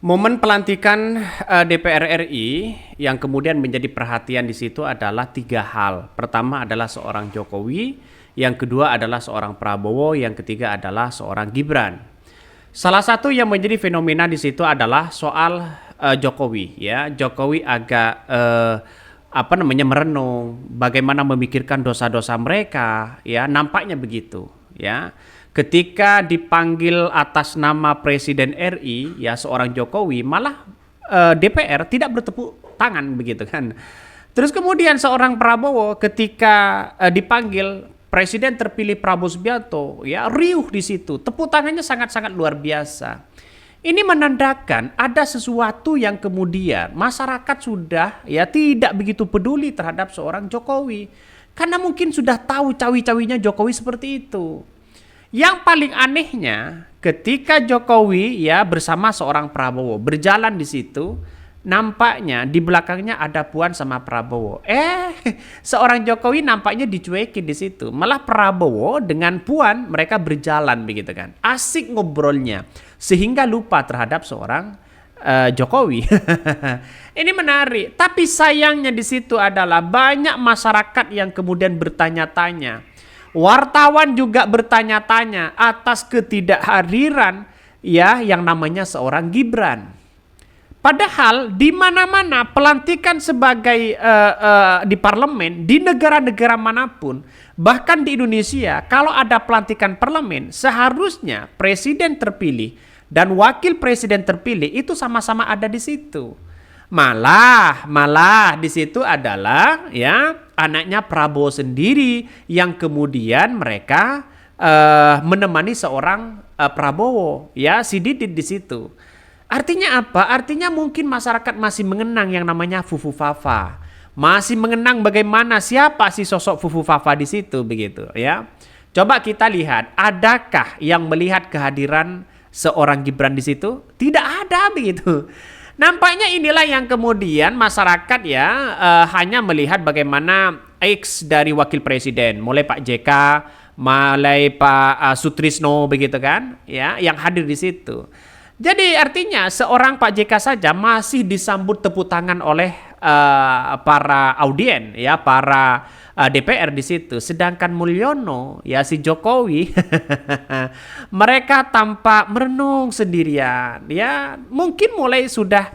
Momen pelantikan DPR RI yang kemudian menjadi perhatian di situ adalah tiga hal. Pertama adalah seorang Jokowi, yang kedua adalah seorang Prabowo, yang ketiga adalah seorang Gibran. Salah satu yang menjadi fenomena di situ adalah soal Jokowi, ya. Jokowi agak merenung, bagaimana memikirkan dosa-dosa mereka, ya. Nampaknya begitu, ya. Ketika dipanggil atas nama Presiden RI, ya seorang Jokowi, malah DPR tidak bertepuk tangan begitu kan. Terus kemudian seorang Prabowo ketika dipanggil Presiden terpilih Prabowo Subianto, ya riuh di situ, tepuk tangannya sangat-sangat luar biasa. Ini menandakan ada sesuatu yang kemudian masyarakat sudah ya tidak begitu peduli terhadap seorang Jokowi, karena mungkin sudah tahu cawi-cawinya Jokowi seperti itu. Yang paling anehnya ketika Jokowi ya bersama seorang Prabowo berjalan di situ, nampaknya di belakangnya ada Puan sama Prabowo. Seorang Jokowi nampaknya dicuekin di situ. Malah Prabowo dengan Puan mereka berjalan begitu kan. Asik ngobrolnya sehingga lupa terhadap seorang Jokowi. Ini menarik. Tapi sayangnya di situ adalah banyak masyarakat yang kemudian bertanya-tanya. Wartawan juga bertanya-tanya atas ketidakhadiran ya yang namanya seorang Gibran. Padahal di mana-mana pelantikan sebagai di parlemen di negara-negara manapun, bahkan di Indonesia, kalau ada pelantikan parlemen, seharusnya presiden terpilih dan wakil presiden terpilih itu sama-sama ada di situ. Malah di situ adalah ya anaknya Prabowo sendiri yang kemudian mereka menemani seorang Prabowo, ya si Didit di situ. Artinya apa? Artinya mungkin masyarakat masih mengenang yang namanya Fufu Fafa, masih mengenang bagaimana siapa si sosok Fufu Fafa di situ begitu, ya. Coba kita lihat, adakah yang melihat kehadiran seorang Gibran di situ? Tidak ada begitu. Nampaknya inilah yang kemudian masyarakat ya hanya melihat bagaimana X dari wakil presiden, mulai Pak JK, mulai Pak Sutrisno begitu kan, ya yang hadir di situ. Jadi artinya seorang Pak JK saja masih disambut tepuk tangan oleh para audien, ya para DPR di situ. Sedangkan Mulyono, ya si Jokowi, mereka tampak merenung sendirian. Ya mungkin mulai sudah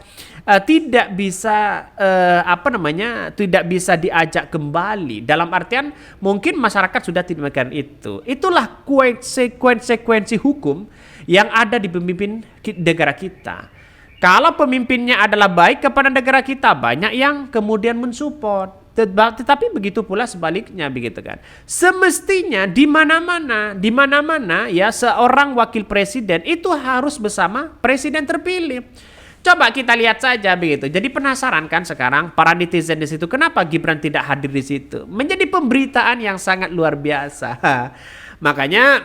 tidak bisa tidak bisa diajak kembali. Dalam artian mungkin masyarakat sudah tidak melakukan itu. Itulah konsekuensi hukum yang ada di pemimpin negara kita. Kalau pemimpinnya adalah baik kepada negara kita, banyak yang kemudian mensupport. Tetapi begitu pula sebaliknya begitu kan. Semestinya di mana-mana ya seorang wakil presiden itu harus bersama presiden terpilih. Coba kita lihat saja begitu. Jadi penasaran kan sekarang para netizen di situ kenapa Gibran tidak hadir di situ? Menjadi pemberitaan yang sangat luar biasa. Makanya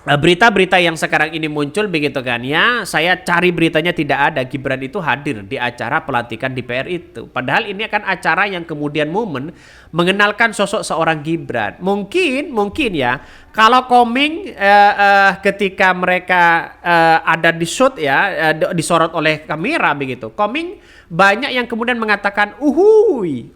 berita-berita yang sekarang ini muncul begitu kan ya, saya cari beritanya tidak ada Gibran itu hadir di acara pelantikan DPR itu. Padahal ini akan acara yang kemudian momen mengenalkan sosok seorang Gibran. Mungkin ya kalau Koming ketika mereka ada di shoot ya disorot oleh kamera begitu. Koming banyak yang kemudian mengatakan uhuy.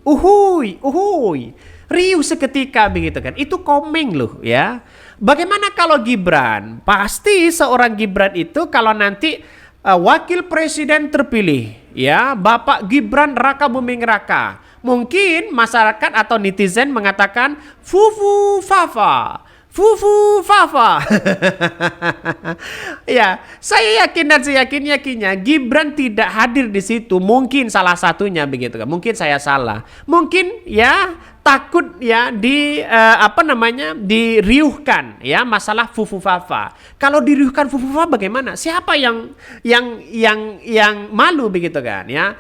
Riuh seketika begitu kan. Itu Koming loh ya. Bagaimana kalau Gibran? Pasti seorang Gibran itu kalau nanti wakil presiden terpilih, ya Bapak Gibran Raka Buming Raka, mungkin masyarakat atau netizen mengatakan Fufu Fafa. Ya, saya yakin dan saya yakinnya Gibran tidak hadir di situ. Mungkin salah satunya begitu kan. Mungkin saya salah. Mungkin ya takut ya diriuhkan ya masalah Fufu Fafa. Kalau diriuhkan Fufu Fafa bagaimana? Siapa yang malu begitu kan ya?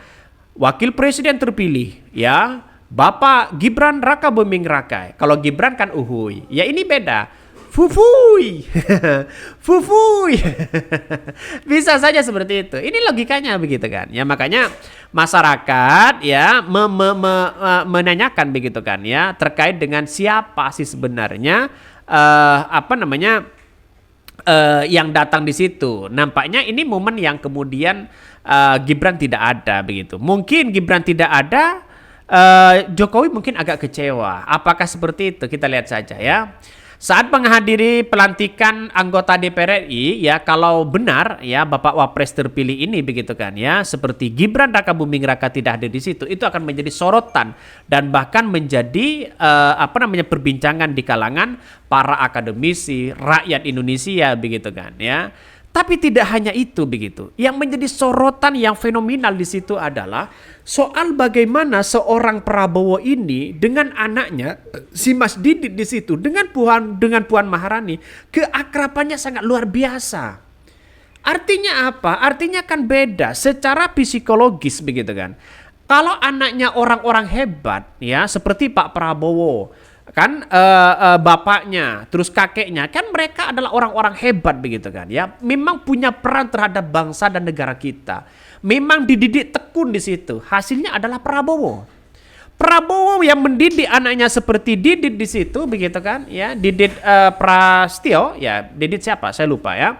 Wakil presiden terpilih ya Bapak Gibran Raka Buming Raka. Kalau Gibran kan uhuy. Ya ini beda. Fufui. Bisa saja seperti itu. Ini logikanya begitu kan. Ya makanya masyarakat ya menanyakan begitu kan ya terkait dengan siapa sih sebenarnya yang datang di situ. Nampaknya ini momen yang kemudian Gibran tidak ada begitu. Mungkin Gibran tidak ada, Jokowi mungkin agak kecewa. Apakah seperti itu? Kita lihat saja ya. Saat menghadiri pelantikan anggota DPR RI, ya kalau benar ya Bapak Wapres terpilih ini begitu kan ya, seperti Gibran Rakabuming Raka tidak hadir di situ, itu akan menjadi sorotan dan bahkan menjadi perbincangan di kalangan para akademisi, rakyat Indonesia begitu kan ya. Tapi tidak hanya itu begitu. Yang menjadi sorotan yang fenomenal di situ adalah soal bagaimana seorang Prabowo ini dengan anaknya si Mas Didit di situ dengan Puan Maharani, keakrabannya sangat luar biasa. Artinya apa? Artinya kan beda secara psikologis begitu kan. Kalau anaknya orang-orang hebat ya seperti Pak Prabowo kan, bapaknya terus kakeknya kan mereka adalah orang-orang hebat begitu kan ya, memang punya peran terhadap bangsa dan negara kita, memang dididik tekun di situ. Hasilnya adalah Prabowo yang mendidik anaknya seperti Didit di situ begitu kan ya, Didit Prastio ya, Didit siapa saya lupa ya,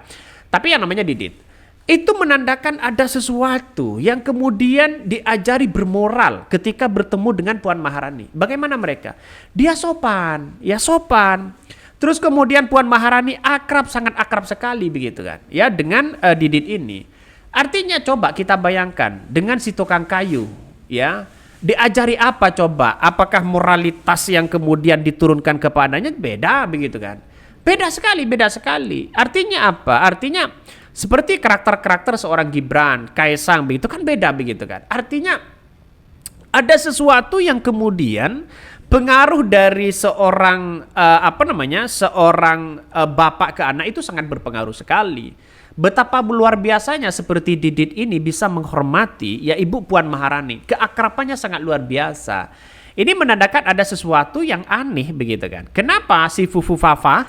tapi yang namanya Didit. Itu menandakan ada sesuatu yang kemudian diajari bermoral ketika bertemu dengan Puan Maharani. Bagaimana mereka? Dia sopan, ya sopan. Terus kemudian Puan Maharani akrab, sangat akrab sekali begitu kan. Ya dengan Didit ini. Artinya coba kita bayangkan dengan si tukang kayu, ya. Diajari apa coba? Apakah moralitas yang kemudian diturunkan kepadanya beda begitu kan? Beda sekali. Artinya apa? Artinya seperti karakter-karakter seorang Gibran, Kaisang begitu kan beda begitu kan. Artinya ada sesuatu yang kemudian pengaruh dari seorang bapak ke anak itu sangat berpengaruh sekali. Betapa luar biasanya seperti Didit ini bisa menghormati ya Ibu Puan Maharani. Keakrabannya sangat luar biasa. Ini menandakan ada sesuatu yang aneh begitu kan. Kenapa si Fufu Fafa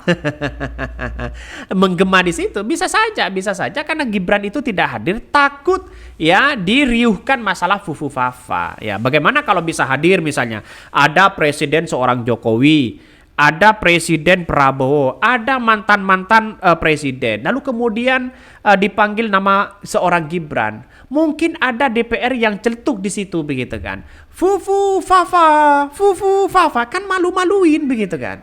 menggema di situ? Bisa saja karena Gibran itu tidak hadir, takut ya diriuhkan masalah Fufu Fafa. Ya, bagaimana kalau bisa hadir misalnya ada presiden seorang Jokowi, ada presiden Prabowo, ada mantan-mantan presiden. Lalu kemudian dipanggil nama seorang Gibran. Mungkin ada DPR yang celetuk di situ begitu kan. Fufu Fafa kan malu-maluin begitu kan.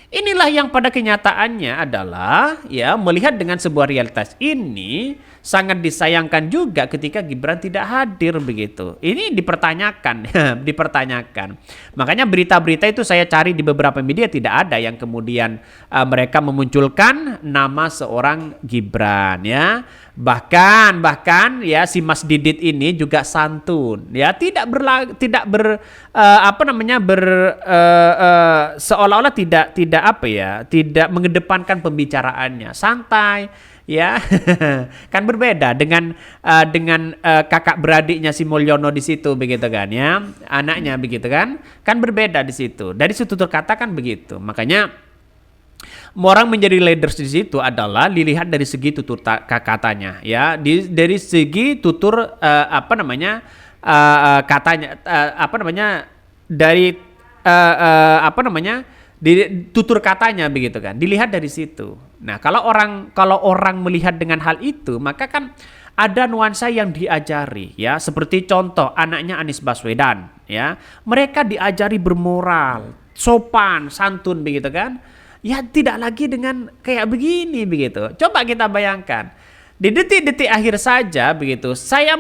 Inilah yang pada kenyataannya adalah ya melihat dengan sebuah realitas ini sangat disayangkan juga ketika Gibran tidak hadir begitu. Ini dipertanyakan, dipertanyakan. Makanya berita-berita itu saya cari di beberapa media tidak ada yang kemudian mereka memunculkan nama seorang Gibran ya. Bahkan ya si Mas Didit ini juga santun ya, seolah-olah tidak mengedepankan pembicaraannya, santai ya. Kan berbeda dengan kakak beradiknya si Mulyono di situ begitu kan ya, anaknya begitu kan berbeda di situ. Dari tutur kata kan begitu. Makanya orang menjadi leaders di situ adalah dilihat dari segi tutur katanya ya, dari segi tutur tutur katanya begitu kan, dilihat dari situ. Nah, kalau orang melihat dengan hal itu, maka kan ada nuansa yang diajari ya, seperti contoh anaknya Anies Baswedan ya, mereka diajari bermoral, sopan, santun begitu kan. Ya tidak lagi dengan kayak begini begitu. Coba kita bayangkan di detik-detik akhir saja begitu. Saya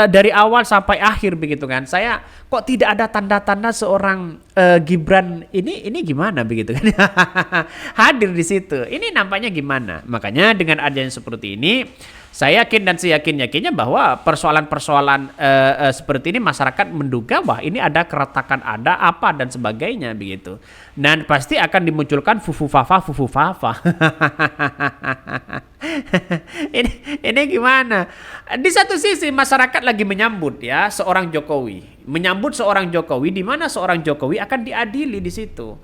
dari awal sampai akhir begitu kan. Saya kok tidak ada tanda-tanda seorang Gibran ini gimana begitu kan. Hadir di situ. Ini nampaknya gimana? Makanya dengan adanya seperti ini, saya yakin dan seyakin-yakinnya bahwa persoalan-persoalan seperti ini masyarakat menduga wah ini ada keretakan, ada apa dan sebagainya begitu. Dan pasti akan dimunculkan Fufu Fafa. ini gimana? Di satu sisi masyarakat lagi menyambut ya seorang Jokowi, di mana seorang Jokowi akan diadili di situ.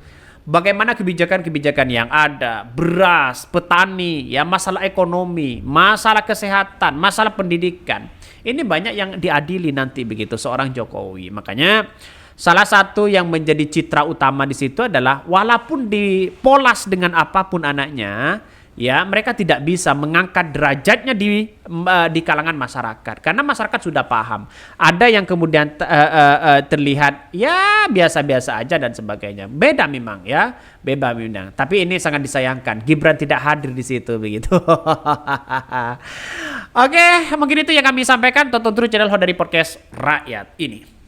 Bagaimana kebijakan-kebijakan yang ada, beras, petani, ya masalah ekonomi, masalah kesehatan, masalah pendidikan. Ini banyak yang diadili nanti begitu seorang Jokowi. Makanya salah satu yang menjadi citra utama di situ adalah walaupun dipolas dengan apapun anaknya, ya mereka tidak bisa mengangkat derajatnya di kalangan masyarakat karena masyarakat sudah paham. Ada yang kemudian terlihat ya biasa-biasa aja dan sebagainya. Beda memang ya, beda memang. Tapi ini sangat disayangkan Gibran tidak hadir di situ begitu. Oke, mungkin itu yang kami sampaikan. Tonton terus channel Hot dari Podcast Rakyat ini.